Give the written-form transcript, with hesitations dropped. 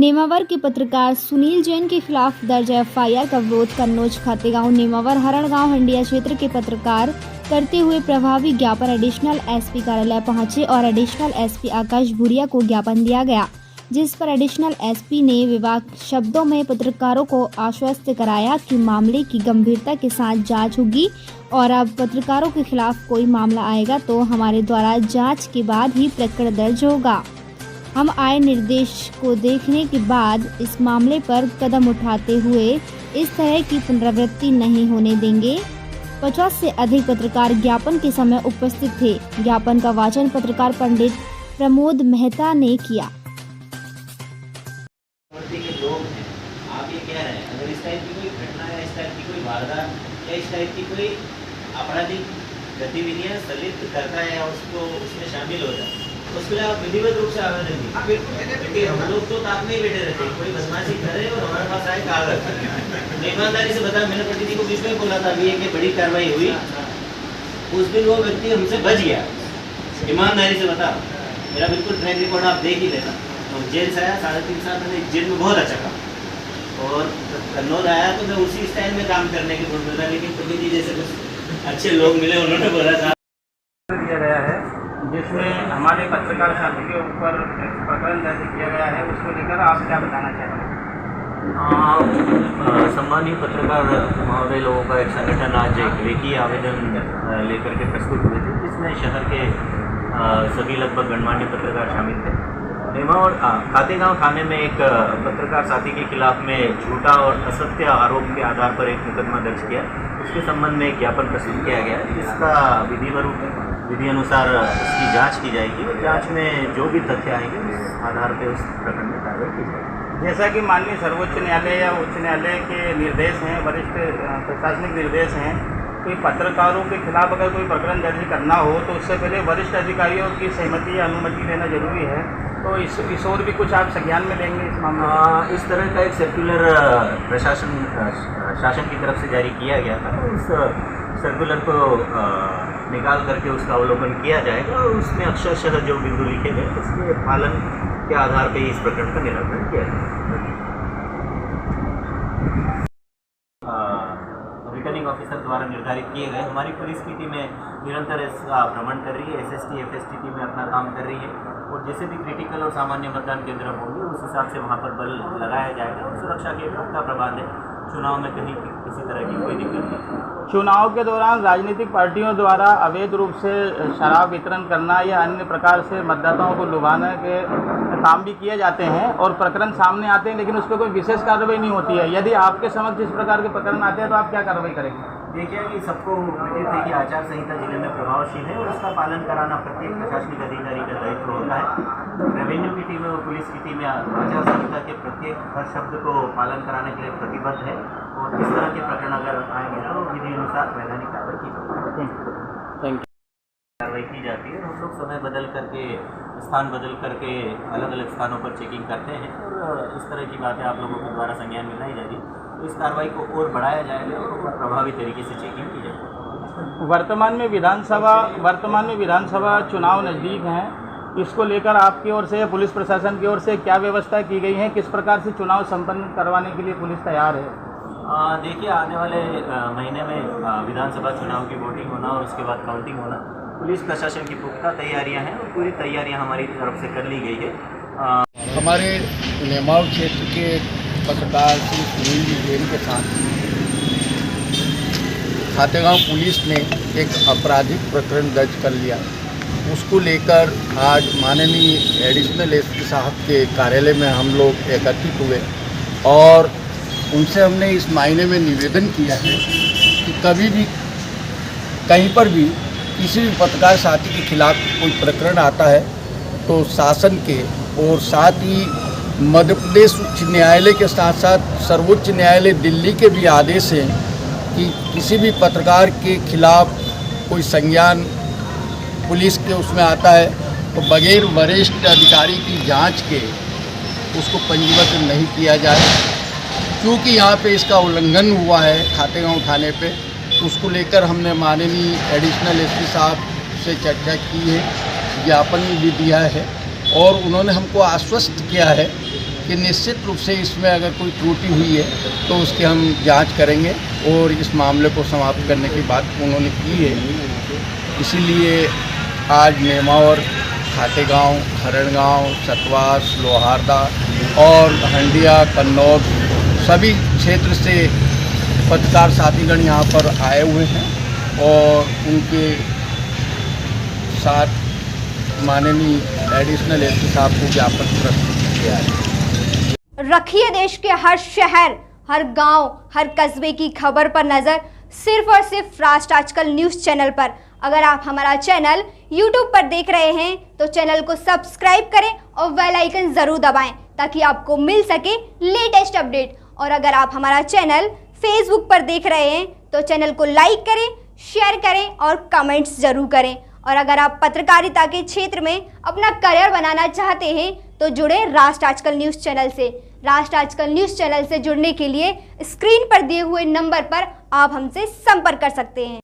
नेमावर के पत्रकार सुनील जैन के खिलाफ दर्ज एफआईआर का विरोध कन्नौज खातेगांव नेमावर हरणगांव हंडिया क्षेत्र के पत्रकार करते हुए प्रभावी ज्ञापन एडिशनल एसपी कार्यालय पहुंचे और एडिशनल एसपी आकाश भूरिया को ज्ञापन दिया गया, जिस पर एडिशनल एसपी ने विवाद शब्दों में पत्रकारों को आश्वस्त कराया कि मामले की गंभीरता के साथ जांच होगी और अब पत्रकारों के खिलाफ कोई मामला आएगा तो हमारे द्वारा जांच के बाद ही प्रकरण दर्ज होगा। हम आए निर्देश को देखने के बाद इस मामले पर कदम उठाते हुए इस तरह की पुनरावृत्ति नहीं होने देंगे। 50 से अधिक पत्रकार ज्ञापन के समय उपस्थित थे। ज्ञापन का वाचन पत्रकार पंडित प्रमोद मेहता ने किया। आप ये कह रहे हैं अगर इस टाइप की कोई घटना या इस टाइप की कोई वारदात या इस टाइप की कोई आपराधिक गतिविधियां संलिप्त करता है या उसको उसमें शामिल होता है तो उसके लिए आप विधिवत रूप से आवेदन कीजिए, क्योंकि हम लोग तो ताक में ही बैठे रहते हैं। कोई बदमाशी करे और हमारे पास आए कागज ईमानदारी से बता। मैंने पंडित जी को बीच में बोला था अभी एक बड़ी कार्रवाई हुई, उस दिन वो व्यक्ति हमसे बच गया। ईमानदारी से बता, मेरा बिल्कुल ट्रैक रिकॉर्ड आप देख ही लेना। और जेल से आया 3.5 साल मैंने जेल में बहुत अच्छा काम और कन्नौज आया तो मैं उसी स्टाइल में काम करने की कोशिश था, लेकिन पंडित जी जैसे कुछ अच्छे लोग मिले, उन्होंने बोला था दिया गया है जिसमें हमारे पत्रकार साथी के ऊपर प्रकरण दर्ज किया गया है, उसको लेकर आप क्या बताना चाहेंगे? सम्मानीय पत्रकार महोदय लोगों का एक संगठन आज एक लेखी आवेदन लेकर के प्रस्तुत हुए थे, जिसमें शहर के सभी लगभग गणमान्य पत्रकार शामिल थे। नेमावर खातेगांव थाने में एक पत्रकार साथी के खिलाफ में झूठा और असत्य आरोप के आधार पर एक मुकदमा दर्ज किया। उसके संबंध में एक ज्ञापन प्रस्तुत किया गया, जिसका विधि अनुसार इसकी जांच की जाएगी और जांच में जो भी तथ्य आएंगे उस आधार पर उस प्रकरण में कार्रवाई की जाएगी। जैसा कि माननीय सर्वोच्च न्यायालय या उच्च न्यायालय के निर्देश हैं, वरिष्ठ प्रशासनिक निर्देश हैं कि पत्रकारों के खिलाफ अगर कोई प्रकरण दर्ज करना हो तो उससे पहले वरिष्ठ अधिकारियों की सहमति या अनुमति लेना जरूरी है। तो इस और भी कुछ आप संज्ञान में लेंगे इस मामले में? इस तरह का एक सर्कुलर शासन की तरफ से जारी किया गया था। उस सर्कुलर को निकाल करके उसका अवलोकन किया जाएगा और उसमें अक्षरशः जो बिंदु लिखे गए उसके पालन के आधार पर इस प्रकरण का निराकरण किया जाएगा। रिटर्निंग ऑफिसर द्वारा निर्धारित किए गए हमारी पुलिस की टीमें निरंतर इसका भ्रमण कर रही है। एसएसटी एफएसटी टीमें अपना काम कर रही है और जैसे भी क्रिटिकल और सामान्य मतदान केंद्र होंगे उस हिसाब से वहाँ पर बल लगाया जाएगा और सुरक्षा के पुख्ता प्रबंध है। चुनाव में कहीं किसी तरह की कोई दिक्कत नहीं। चुनाव के दौरान राजनीतिक पार्टियों द्वारा अवैध रूप से शराब वितरण करना या अन्य प्रकार से मतदाताओं को लुभाने के काम भी किए जाते हैं और प्रकरण सामने आते हैं, लेकिन उस पर कोई विशेष कार्रवाई नहीं होती है। यदि आपके समक्ष इस प्रकार के प्रकरण आते हैं तो आप क्या कार्रवाई करेंगे? देखिए कि सबको विदित है कि आचार संहिता जिले में प्रभावशील है और उसका पालन कराना प्रत्येक प्रशासनिक अधिकारी का दायित्व होता है। रेवेन्यू की टीमें और पुलिस की टीमें आचार संहिता के प्रत्येक हर शब्द को पालन कराने के लिए प्रतिबद्ध है और इस तरह के प्रकरण अगर आएंगे तो विधि अनुसार वैधानिक कार्रवाई की जाती है। कार्रवाई की जाती है। हम लोग समय बदल करके स्थान बदल करके अलग अलग स्थानों पर चेकिंग करते हैं और इस तरह की बातें आप लोगों के द्वारा संज्ञान में लाई जाएगी। इस कार्रवाई को और बढ़ाया जाएगा और प्रभावी तरीके से चेकिंग की जाएगी। वर्तमान में विधानसभा चुनाव नज़दीक हैं, इसको लेकर आपकी ओर से पुलिस प्रशासन की ओर से क्या व्यवस्था की गई है? किस प्रकार से चुनाव संपन्न करवाने के लिए पुलिस तैयार है? देखिए आने वाले महीने में विधानसभा चुनाव की वोटिंग होना और उसके बाद काउंटिंग होना, पुलिस प्रशासन की पुख्ता तैयारियां हैं और पूरी तैयारियां हमारी तरफ से कर ली गई है। हमारे नेमावर क्षेत्र के पत्रकार श्री सुनील जैन के साथ खातेगांव पुलिस ने एक आपराधिक प्रकरण दर्ज कर लिया। उसको लेकर आज माननीय एडिशनल एसपी साहब के कार्यालय में हम लोग एकत्रित हुए और उनसे हमने इस मायने में निवेदन किया है कि कभी भी कहीं पर भी किसी भी पत्रकार साथी के खिलाफ कोई प्रकरण आता है तो शासन के और साथ ही मध्य प्रदेश उच्च न्यायालय के साथ साथ सर्वोच्च न्यायालय दिल्ली के भी आदेश हैं कि किसी भी पत्रकार के खिलाफ कोई संज्ञान पुलिस के उसमें आता है तो बगैर वरिष्ठ अधिकारी की जांच के उसको पंजीबद्ध नहीं किया जाए। क्योंकि यहाँ पे इसका उल्लंघन हुआ है खातेगांव थाने पे, तो उसको लेकर हमने माननीय एडिशनल एसपी साहब से चर्चा की है, ज्ञापन भी दिया है और उन्होंने हमको आश्वस्त किया है कि निश्चित रूप से इसमें अगर कोई त्रुटि हुई है तो उसकी हम जांच करेंगे और इस मामले को समाप्त करने की बात उन्होंने की है। इसीलिए आज नेमावर, खातेगांव, हरणगांव, सतवास, लोहारदा और हंडिया, कन्नौज सभी क्षेत्र से पत्रकार साथीगण यहाँ पर आए हुए हैं और उनके साथ माननीय एडिशनल एसपी साहब को ज्ञापन प्रस्तुत किया है। रखिए देश के हर शहर, हर गांव, हर कस्बे की खबर पर नजर सिर्फ और सिर्फ राष्ट्र आजकल न्यूज़ चैनल पर। अगर आप हमारा चैनल YouTube पर देख रहे हैं तो चैनल को सब्सक्राइब करें और बेल आइकन जरूर दबाएं ताकि आपको मिल सके लेटेस्ट अपडेट। और अगर आप हमारा चैनल Facebook पर देख रहे हैं तो चैनल को लाइक करें, शेयर करें और कमेंट्स जरूर करें। और अगर आप पत्रकारिता के क्षेत्र में अपना करियर बनाना चाहते हैं तो जुड़े राष्ट्र आजकल न्यूज़ चैनल से। राष्ट्र आजकल न्यूज़ चैनल से जुड़ने के लिए स्क्रीन पर दिए हुए नंबर पर आप हमसे संपर्क कर सकते हैं।